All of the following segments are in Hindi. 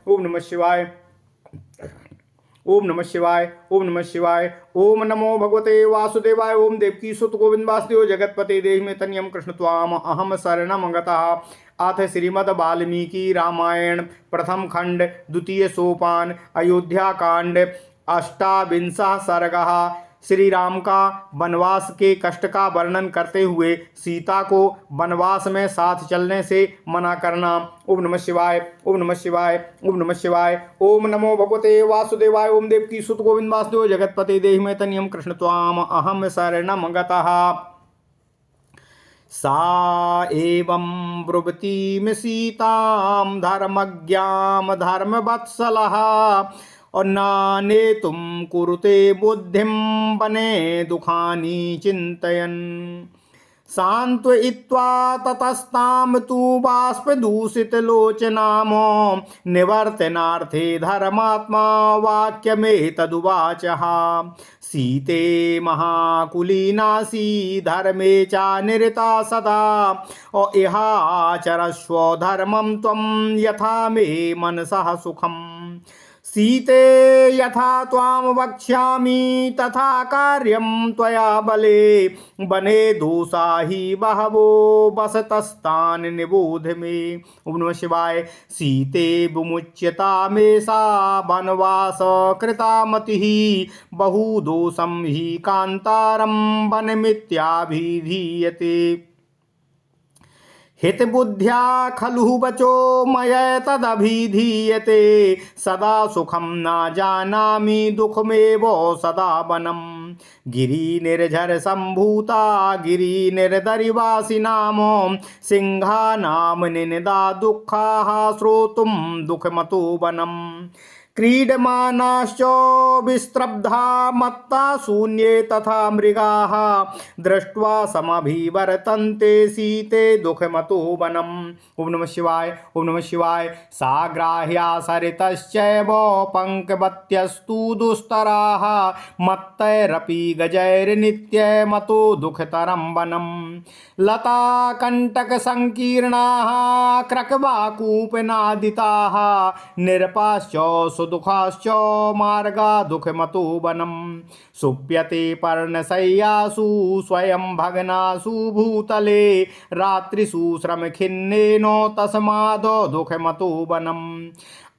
ओम नमः शिवाय। ओम नमः शिवाय। ओम नमः शिवाय। ओम नमो भगवते वासुदेवाय। ओम देवकी सुत गोविंद वासुदेव जगतपते देहि में तनियम कृष्ण त्वाम अहम शरणम गतः। अथ श्रीमद् वाल्मीकि रामायण प्रथम खंड द्वितीय सोपान अयोध्या कांड अष्टाविंशः सर्गः। श्री राम का वनवास के कष्ट का वर्णन करते हुए सीता को वनवास में साथ चलने से मना करना। ओम नमः शिवाय। ओम नमः शिवाय। ओम नमः शिवाय। ओम नमो भगवते वासुदेवाय। ओम देवकी सुत गोविंद वासुदेव जगतपते देहि में तनियम कृष्ण त्वाम अहम शरणम गतः। सा एवं ब्रुवतीम सीतां धर्मज्ञां धर्मवत्सलः और नाने तुम कुरुते बुद्धिं वने दुखानि चिन्तयन्। सान्त्वयित्वा ततस्तां तु बाष्पदूषितलोचनां निवर्तनार्थे धर्मात्मा वाक्यमेतदुवाचः। सीते महाकुलीनासी धर्मे च निरता सदा इहाचरस्व धर्मं त्वं यथा मे मनसः सुखम्। सीते यथा त्वां वक्ष्यामि तथा कार्यं त्वया बले बने दोषा हि बहवो बसतस्तान् निबोध मे। ओम नमः शिवाय। सीते विमुच्यता मे सा वनवास कृता मतिः बहुदोषं हि कान्तारं वनमित्याभिधीयते। हितबुद्ध्या खलु वचो मया तदभिधीयते सदा सुखम न जानामि दुखमेव सदा वनम। गिरि निर्झर संभूता गिरि निर्दरिवासी नाम सिंहानाम निनदा दुःखाः श्रोतुं दुःखमतो वनम। क्रीडमानाश्च विस्त्रब्धा मत्ता शून्ये तथा मृगाः दृष्ट्वा समभिवर्तन्ते सीते दुःखमतो वनम्। ओम नमः शिवाय। ओम नमः शिवाय। साग्राह्या सरितश्चैव पङ्कवत्यस्तु दुस्तराः मत्तैरपि गजैर्नित्यमतो दुःखतरं वनम्। लता कंटक संकीर्णाः क्रकवाकूपनादिताः निरपाश्च सुदुःखाश्च मार्गा दुःखमतो वनम्। सुप्यते पर्णशय्यासु स्वयं भग्नासु भूतले रात्रिषु श्रमखिन्नेन तस्माद् दुःखमतो वनम्।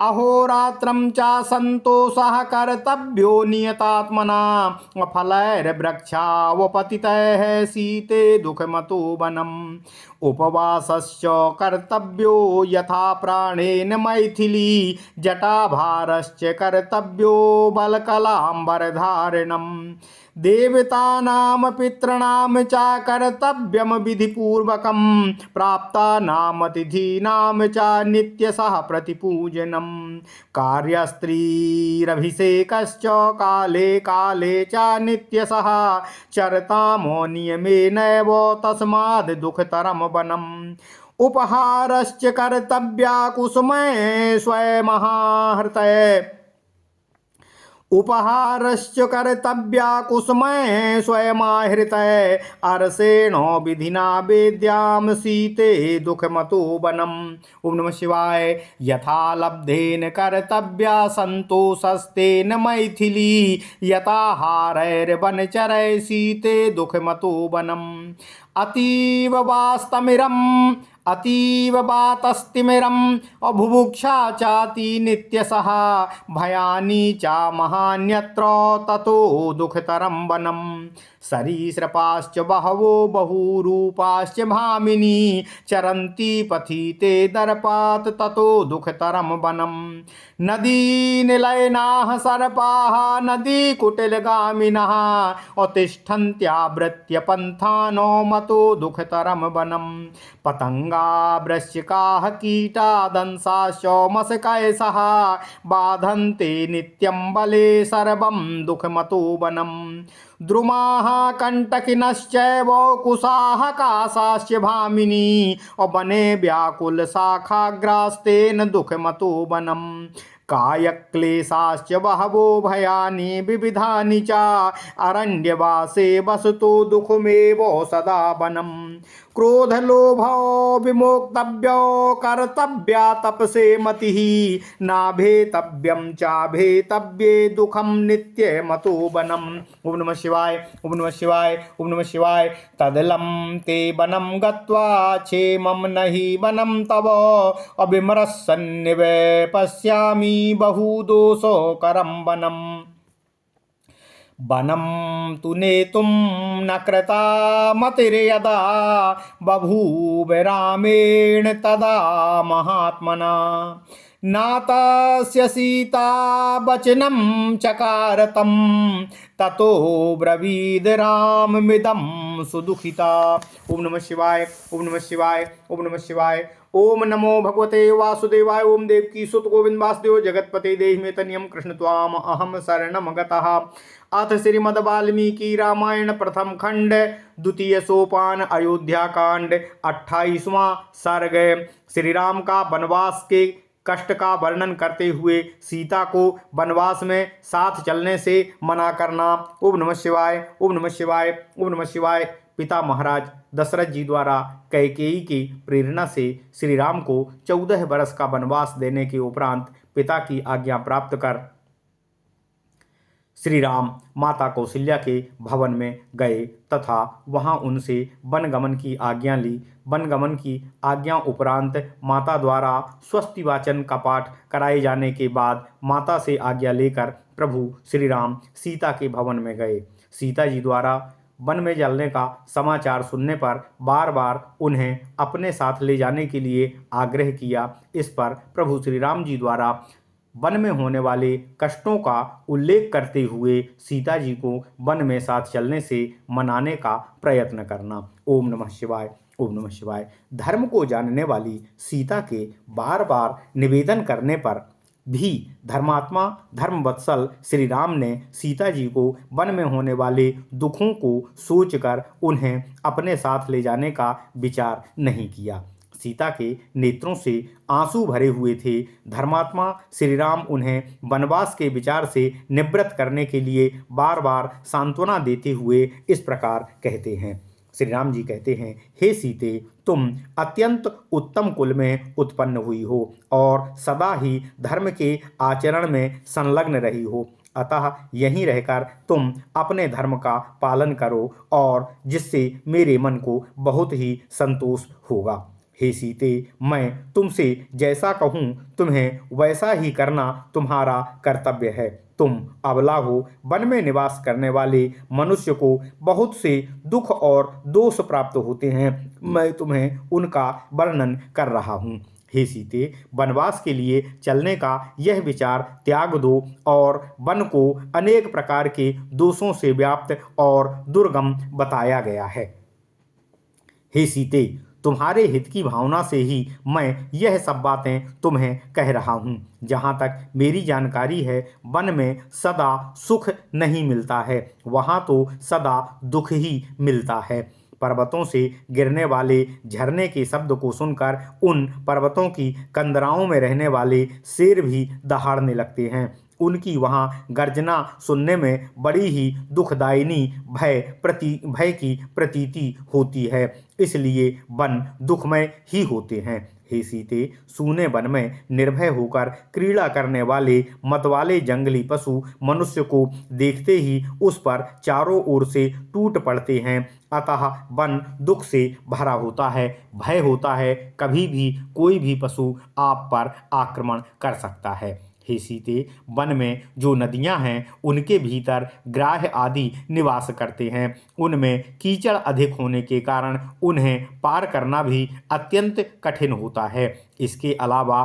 अहोरात्रं च सन्तोषः कर्तव्यो नियतात्मना फलैर्वृक्षावपतितैः सीते दुःखमतो वनम्। उपवासश्च कर्तव्यो यथा प्राणेन मैथिली जटाभारश्च कर्तव्यो बलकलाम्बरधारिणम्। देवतानां पितॄणां च कर्तव्यं विधिपूर्वकं प्राप्तानामतिथीनां च नित्यशः प्रतिपूजनम्। कार्यस्त्रीरभिषेकश्च काले काले च नित्यशः चरतामो नियमेनैव तस्माद् दुःखतरं वनम्। उपहारश्च कर्तव्या कुसुमे स्वयमहाहृतये उपहारश्च कर्तव्या कुसुमे स्वयमाहृतये अर्षेण विधिना वेद्यां सीते दुःखमतो वनम्। ओम नमः शिवाय। यथा लब्धेन कर्तव्या सन्तोषस्तेन मैथिली यथाहारैर्वनचरै सीते दुःखमतो वनम्। अतीव वातस्तिमिरम् अभुभुक्षा चाति नित्यशः भयानि च महान्यत्र ततो दुःखतरं वनम्। सरीसृपाश्च बहवो बहुरूपाश्च भामिनी चरन्ति पथि ते दर्पात् ततो दुःखतरं वनम्। नदीनिलयनाः सर्पाः नदीकुटिलगामिनः अतिष्ठन्त्यावृत्य पन्थानो मतो दुःखतरं वनम्। पतंगा वृश्चिकाः कीटा दंसाश्च मशकैषः बाधन्ते नित्यं बले सर्वं दुःखमतो वनम्। द्रुमाः कंटकिनश्चैव कुशाः काशाश्च भामिनी वने व्याकुलशाखाग्रास्तेन दुःखमतो वनम्। कायक्लेशाश्च बहवो भयानि विविधानि च अरण्यवासे वसतो दुःखमेव सदा वनम् क्रोधलोभो विमोक्तव्यो कर्तव्या तपसे मतिः नाभेतव्यं चाभेतव्ये दुःखं नित्यमतो वनम्। ओम नमः शिवाय, ओम नमः शिवाय, ओम नमः शिवाय। तदलं ते वनं गत्वा क्षेमं नहि वनं तव अविमरसन्निवे पश्यामि बहुदोषकरं वनम्। वनं तु नेतुं न कृता मतिर्यदा बभूव रामेण तदा महात्मना नातस्य सीता वचनं चकारतं ततो ब्रवीद राममिदं सुदुखिता। ओम नमः शिवाय, ओम नमः शिवाय, ओम नमः शिवाय। ओम नमो भगवते वासुदेवाय। ओम देवकी सुत गोविंद वासुदेव जगतपते देहि में तनियम कृष्ण त्वाम अहम शरणम गतः। अथ श्रीमद् वाल्मीकि रामायण प्रथम खंड द्वितीय सोपान अयोध्या कांड 28वां सर्ग। श्री राम का वनवास के कष्ट का वर्णन करते हुए सीता को वनवास में साथ चलने से मना करना। ओम नमः शिवाय, ओम नमः शिवाय, ओम नमः शिवाय। पिता महाराज दशरथ जी द्वारा कैकेयी की प्रेरणा से श्री राम को 14 वर्ष का वनवास देने के उपरांत पिता की आज्ञा प्राप्त कर श्री राम माता कौशल्या के भवन में गए तथा वहां उनसे वनगमन की आज्ञा ली। वनगमन की आज्ञा उपरांत माता द्वारा स्वस्ति वाचन का पाठ कराए जाने के बाद माता से आज्ञा लेकर प्रभु श्री राम सीता के भवन में गए। सीता जी द्वारा वन में जलने का समाचार सुनने पर बार बार उन्हें अपने साथ ले जाने के लिए आग्रह किया। इस पर प्रभु श्री राम जी द्वारा वन में होने वाले कष्टों का उल्लेख करते हुए सीता जी को वन में साथ चलने से मनाने का प्रयत्न करना। ओम नमः शिवाय, ओम नमः शिवाय। धर्म को जानने वाली सीता के बार बार निवेदन करने पर भी धर्मात्मा धर्मवत्सल श्री राम ने सीता जी को वन में होने वाले दुखों को सोचकर उन्हें अपने साथ ले जाने का विचार नहीं किया। सीता के नेत्रों से आंसू भरे हुए थे। धर्मात्मा श्री राम उन्हें वनवास के विचार से निवृत्त करने के लिए बार बार सांत्वना देते हुए इस प्रकार कहते हैं। श्री राम जी कहते हैं, हे सीते, तुम अत्यंत उत्तम कुल में उत्पन्न हुई हो और सदा ही धर्म के आचरण में संलग्न रही हो। अतः यहीं रहकर तुम अपने धर्म का पालन करो और जिससे मेरे मन को बहुत ही संतोष होगा। हे सीते, मैं तुमसे जैसा कहूँ तुम्हें वैसा ही करना तुम्हारा कर्तव्य है। तुम अबला हो। वन में निवास करने वाले मनुष्य को बहुत से दुख और दोष प्राप्त होते हैं। मैं तुम्हें उनका वर्णन कर रहा हूँ। हे सीते, वनवास के लिए चलने का यह विचार त्याग दो और वन को अनेक प्रकार के दोषों से व्याप्त और दुर्गम बताया गया है। हे सीते, तुम्हारे हित की भावना से ही मैं यह सब बातें तुम्हें कह रहा हूँ। जहाँ तक मेरी जानकारी है, वन में सदा सुख नहीं मिलता है, वहाँ तो सदा दुख ही मिलता है। पर्वतों से गिरने वाले झरने के शब्द को सुनकर उन पर्वतों की कंदराओं में रहने वाले शेर भी दहाड़ने लगते हैं। उनकी वहाँ गर्जना सुनने में बड़ी ही दुखदायिनी भय की प्रतीति होती है। इसलिए वन दुखमय ही होते हैं। हे सीते, सूने वन में निर्भय होकर क्रीड़ा करने वाले मतवाले जंगली पशु मनुष्य को देखते ही उस पर चारों ओर से टूट पड़ते हैं। अतः वन दुख से भरा होता है, भय होता है। कभी भी कोई भी पशु आप पर आक्रमण कर सकता है। हे सीते, वन में जो नदियां हैं उनके भीतर ग्राह आदि निवास करते हैं। उनमें कीचड़ अधिक होने के कारण उन्हें पार करना भी अत्यंत कठिन होता है। इसके अलावा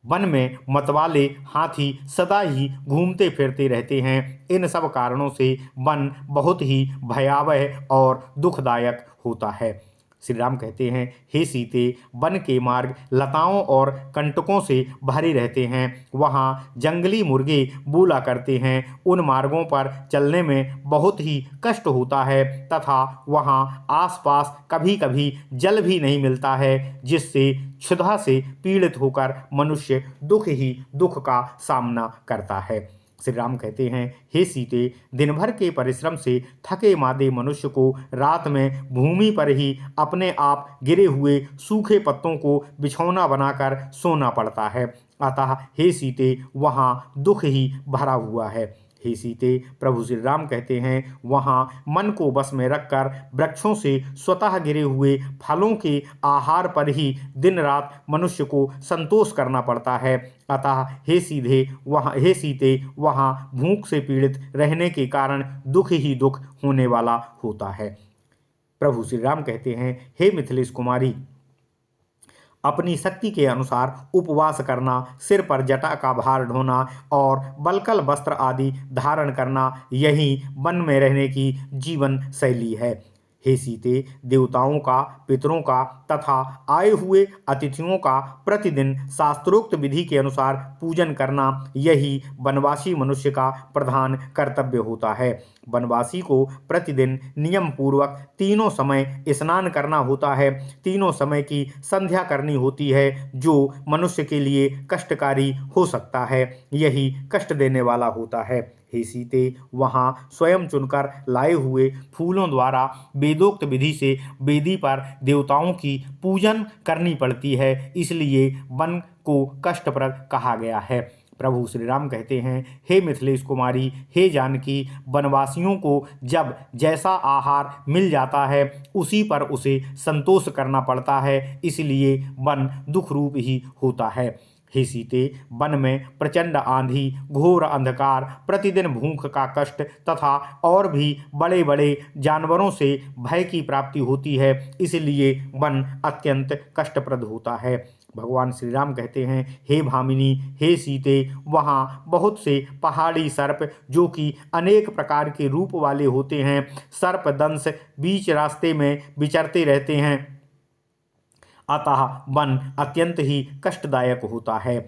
वन में मतवाले हाथी सदा ही घूमते फिरते रहते हैं। इन सब कारणों से वन बहुत ही भयावह और दुखदायक होता है। श्री राम कहते हैं, हे सीते, वन के मार्ग लताओं और कंटकों से भरे रहते हैं। वहाँ जंगली मुर्गे बोला करते हैं। उन मार्गों पर चलने में बहुत ही कष्ट होता है तथा वहाँ आसपास कभी कभी जल भी नहीं मिलता है, जिससे क्षुधा से पीड़ित होकर मनुष्य दुख ही दुख का सामना करता है। श्री राम कहते हैं, हे सीते, दिन भर के परिश्रम से थके मादे मनुष्य को रात में भूमि पर ही अपने आप गिरे हुए सूखे पत्तों को बिछौना बनाकर सोना पड़ता है। अतः हे सीते, वहाँ दुख ही भरा हुआ है। हे सीते, प्रभु श्री राम कहते हैं, वहाँ मन को बस में रखकर वृक्षों से स्वतः गिरे हुए फलों के आहार पर ही दिन रात मनुष्य को संतोष करना पड़ता है। अतः हे सीते, वहाँ भूख से पीड़ित रहने के कारण दुख ही दुख होने वाला होता है। प्रभु श्री राम कहते हैं, हे मिथिलेश कुमारी, अपनी शक्ति के अनुसार उपवास करना, सिर पर जटा का भार ढोना और बलकल वस्त्र आदि धारण करना, यही वन में रहने की जीवन शैली है। हे सीते, देवताओं का, पितरों का तथा आए हुए अतिथियों का प्रतिदिन शास्त्रोक्त विधि के अनुसार पूजन करना, यही वनवासी मनुष्य का प्रधान कर्तव्य होता है। वनवासी को प्रतिदिन नियम पूर्वक तीनों समय स्नान करना होता है। तीनों समय की संध्या करनी होती है, जो मनुष्य के लिए कष्टकारी हो सकता है, यही कष्ट देने वाला होता है। हे सीते, वहाँ स्वयं चुनकर लाए हुए फूलों द्वारा वेदोक्त विधि से वेदी पर देवताओं की पूजन करनी पड़ती है, इसलिए वन को कष्टप्रद कहा गया है। प्रभु श्री राम कहते हैं, हे मिथिलेश कुमारी, हे जानकी, वनवासियों को जब जैसा आहार मिल जाता है उसी पर उसे संतोष करना पड़ता है, इसलिए वन दुख रूप ही होता है। हे सीते, वन में प्रचंड आंधी, घोर अंधकार, प्रतिदिन भूख का कष्ट तथा और भी बड़े बड़े जानवरों से भय की प्राप्ति होती है, इसलिए वन अत्यंत कष्टप्रद होता है। भगवान श्री राम कहते हैं, हे भामिनी, हे सीते, वहाँ बहुत से पहाड़ी सर्प, जो कि अनेक प्रकार के रूप वाले होते हैं, सर्प दंश बीच रास्ते में विचरते रहते हैं। अतः वन अत्यंत ही कष्टदायक होता है।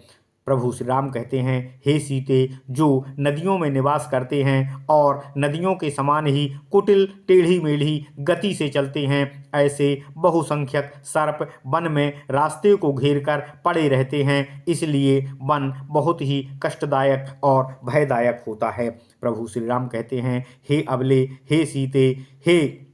प्रभु श्री राम कहते हैं, हे सीते, जो नदियों में निवास करते हैं और नदियों के समान ही कुटिल टेढ़ी मेढ़ी गति से चलते हैं, ऐसे बहुसंख्यक सर्प वन में रास्ते को घेरकर पड़े रहते हैं, इसलिए वन बहुत ही कष्टदायक और भयदायक होता है। प्रभु श्री राम कहते हैं, हे अबले, हे सीते, हे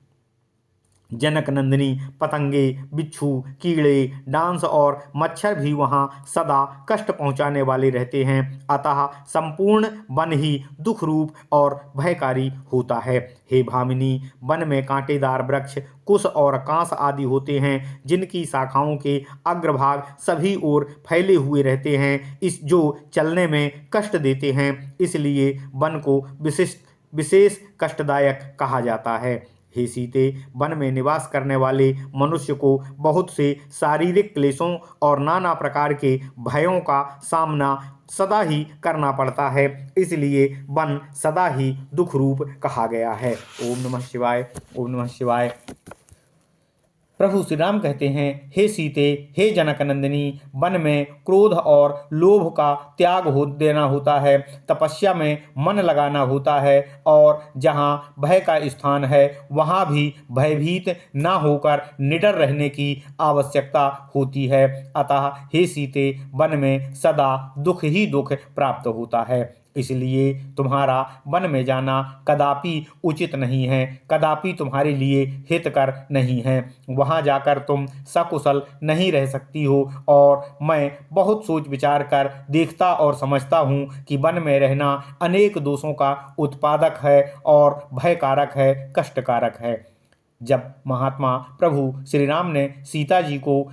जनक नंदिनी, पतंगे, बिच्छू, कीड़े, डांस और मच्छर भी वहाँ सदा कष्ट पहुँचाने वाले रहते हैं। अतः संपूर्ण वन ही दुख रूप और भयकारी होता है। हे भामिनी, वन में कांटेदार वृक्ष, कुश और कांस आदि होते हैं, जिनकी शाखाओं के अग्रभाग सभी ओर फैले हुए रहते हैं, इस जो चलने में कष्ट देते हैं, इसलिए वन को विशेष कष्टदायक कहा जाता है। हे सीते, वन में निवास करने वाले मनुष्य को बहुत से शारीरिक क्लेशों और नाना प्रकार के भयों का सामना सदा ही करना पड़ता है, इसलिए वन सदा ही दुख रूप कहा गया है। ओम नमः शिवाय, ओम नमः शिवाय। प्रभु श्री राम कहते हैं, हे सीते, हे जनक नंदिनी, वन में क्रोध और लोभ का त्याग देना होता है, तपस्या में मन लगाना होता है और जहाँ भय का स्थान है वहाँ भी भयभीत ना होकर निडर रहने की आवश्यकता होती है। अतः हे सीते, वन में सदा दुख ही दुख प्राप्त होता है, इसलिए तुम्हारा वन में जाना कदापि उचित नहीं है, कदापि तुम्हारे लिए हितकर नहीं है। वहाँ जाकर तुम सकुशल नहीं रह सकती हो और मैं बहुत सोच विचार कर देखता और समझता हूँ कि वन में रहना अनेक दोषों का उत्पादक है और भयकारक है, कष्टकारक है। जब महात्मा प्रभु श्री राम ने सीता जी को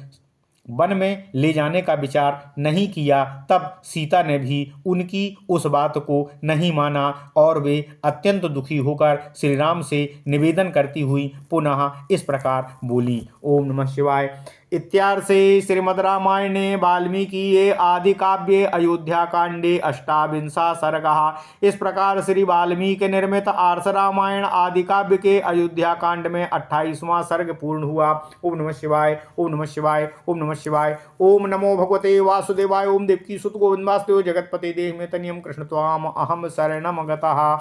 वन में ले जाने का विचार नहीं किया, तब सीता ने भी उनकी उस बात को नहीं माना और वे अत्यंत दुखी होकर श्री राम से निवेदन करती हुई पुनः इस प्रकार बोली। ओम नमः शिवाय। इत्यार्षे श्रीमद् रामायणे वाल्मीकिये आदि काव्ये अयोध्या कांडे अष्टाविंशः सर्गः। इस प्रकार श्री वाल्मीकि निर्मित आर्ष रामायण आदि काव्य के अयोध्या कांड में 28वां सर्ग पूर्ण हुआ। ओम नमः शिवाय, ओम नमः शिवाय, ओम नमः शिवाय। ओम नमो भगवते वासुदेवाय। ओम देवकी सुत गोविंद वासुदेव जगतपते देहि में तनियम कृष्ण त्वाम अहम शरणम गतः।